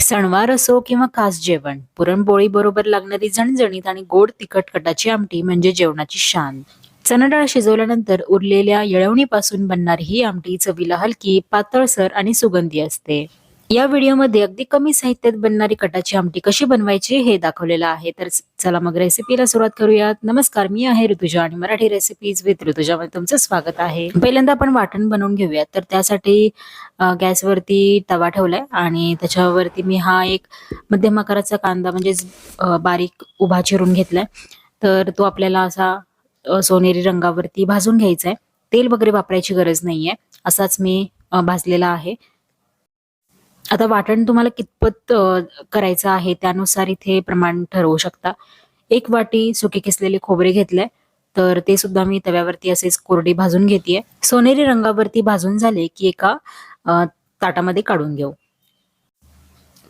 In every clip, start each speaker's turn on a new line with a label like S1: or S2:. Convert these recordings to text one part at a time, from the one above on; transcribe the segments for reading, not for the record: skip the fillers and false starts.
S1: सणवार असो किंवा खास जेवण, पुरणपोळी बरोबर लागणारी झणझणीत आणि गोड तिखट कटाची आमटी म्हणजे जेवणाची शान. चणा डाळ शिजवल्यानंतर उरलेल्या येळवणीपासून बनणारी ही आमटी चवीला हलकी, पातळसर आणि सुगंधी असते. या व्हिडिओमध्ये अगदी कमी साहित्यात बनणारी कटाची आमटी कशी बनवायची हे दाखवलेलं आहे. तर चला मग रेसिपीला सुरुवात करूयात. नमस्कार, मी आहे ऋतुजा आणि मराठी रेसिपीज विथ ऋतुजामध्ये तुमचं स्वागत आहे. पहिल्यांदा आपण वाटण बनवून घेऊयात. तर त्यासाठी गॅसवरती तवा ठेवलाय आणि त्याच्यावरती मी हा एक मध्यम आकाराचा कांदा म्हणजेच बारीक उभा चिरून घेतलाय. तर तो आपल्याला असा सोनेरी रंगावरती भाजून घ्यायचा आहे. तेल वगैरे वापरायची गरज नाहीये. असाच मी भाजलेला आहे. आता वाटण तुम्हाला कितपत करायचं आहे त्यानुसार इथे प्रमाण ठरवू शकता. 1 वाटी सुके किसलेले खोबरे घेतलंय. तर ते सुद्धा मी तव्यावरती असेच कोरडी भाजून घेतेय. सोनेरी रंगावरती भाजून झाले की एका ताटामध्ये काढून घेऊ.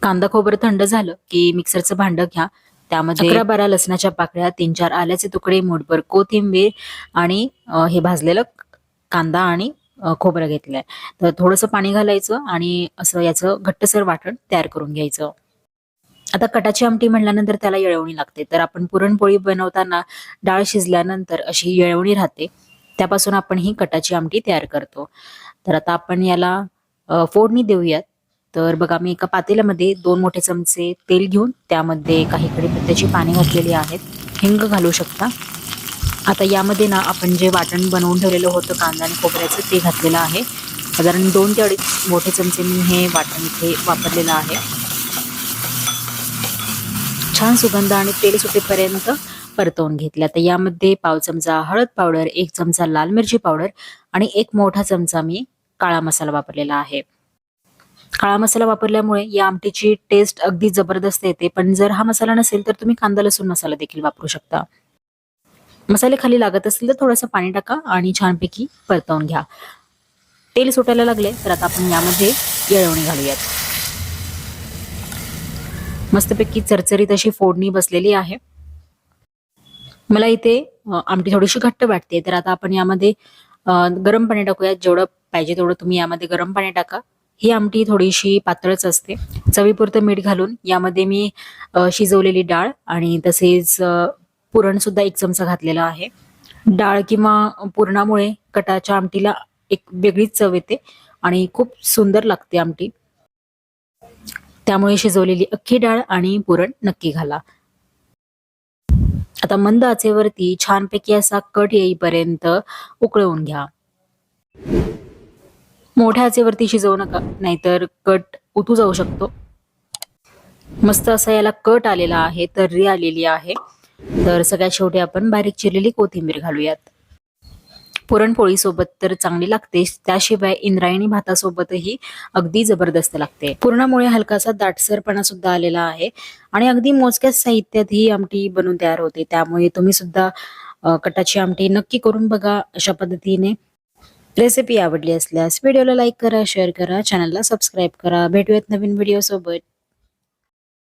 S1: कांदा खोबरं थंड झालं की मिक्सरचं भांडं घ्या. त्यामध्ये 11-12 लसणाच्या पाकळ्या, 3-4 आल्याचे तुकडे, मूठभर कोथिंबीर आणि हे भाजलेलं कांदा आणि खोबरं घेतलंय. तर थोडंसं पाणी घालायचं आणि असं याचं घट्टसर वाटण तयार करून घ्यायचं. आता कटाची आमटी म्हणल्यानंतर त्याला येळवणी लागते. तर आपण पुरणपोळी बनवताना डाळ शिजल्यानंतर अशी येळवणी राहते, त्यापासून आपण ही कटाची आमटी तयार करतो. तर आता आपण याला फोडणी देऊयात. तर बघा, मी एका पातेल्यामध्ये 2 मोठे चमचे तेल घेऊन त्यामध्ये काही कढीपत्त्याची पाने घातलेली आहेत. हिंग घालू शकता. आता यामध्ये ना आपण जे वाटण बनवून ठेवलेलं होतं कांदा आणि खोबऱ्याचं ते घातलेलं आहे. साधारण 2 ते 2.5 मोठे चमचे मी हे वाटण इथे वापरलेलं आहे. छान सुगंध आणि तेल सुटेपर्यंत परतवून घेतले. आता यामध्ये पाव चमचा हळद पावडर, 1 चमचा लाल मिरची पावडर आणि 1 मोठा चमचा मी काळा मसाला वापरलेला आहे. काळा मसाला वापरल्यामुळे या आमटीची टेस्ट अगदी जबरदस्त येते. पण जर हा मसाला नसेल तर तुम्ही कांदा लसूण मसाला देखील वापरू शकता. मसाले खाली लागत असतील तर थोडंसं पाणी टाका आणि छानपैकी परतवून घ्या. तेल सुटायला लागले तर आता आपण यामध्ये येळवणी घालूयात. मस्तपैकी चरचरीत अशी फोडणी बसलेली आहे. मला इथे आमटी थोडीशी घट्ट वाटते. तर आता आपण यामध्ये गरम पाणी टाकूयात. जेवढं पाहिजे तेवढं तुम्ही यामध्ये गरम पाणी टाका. ही आमटी थोडीशी पातळच असते. चवीपुरतं मीठ घालून यामध्ये मी शिजवलेली डाळ आणि तसेच पुरण सुद्धा 1 चमचा घातलेला आहे. डाळ किंवा पुरणामुळे कटाच्या आमटीला एक वेगळीच चव येते आणि खूप सुंदर लागते आमटी. त्यामुळे शिजवलेली अख्खी डाळ आणि पुरण नक्की घाला. आता मंद आचेवरती छानपैकी असा कट येईपर्यंत उकळवून घ्या. मोठ्या आचेवरती शिजवू नका, नाहीतर कट उतू जाऊ शकतो. मस्त असा याला कट आलेला आहे, तर्री आलेली आहे. तर सगळ्यात शेवटी आपण बारीक चिरलेली कोथिंबीर घालूयात. पुरणपोळी सोबत तर चांगली लागतेच, त्याशिवाय इंद्रायणी भातासोबतही अगदी जबरदस्त लागते. पुरणामुळे हलकासा दाटसरपणा सुद्धा आलेला आहे आणि अगदी मोजक्याच साहित्यात ही आमटी बनून तयार होते. त्यामुळे तुम्ही सुद्धा कटाची आमटी नक्की करून बघा अशा पद्धतीने. रेसिपी आवडली असल्यास व्हिडिओला लाईक करा, शेअर करा, चॅनलला सबस्क्राईब करा. भेटूयात नवीन व्हिडिओ सोबत.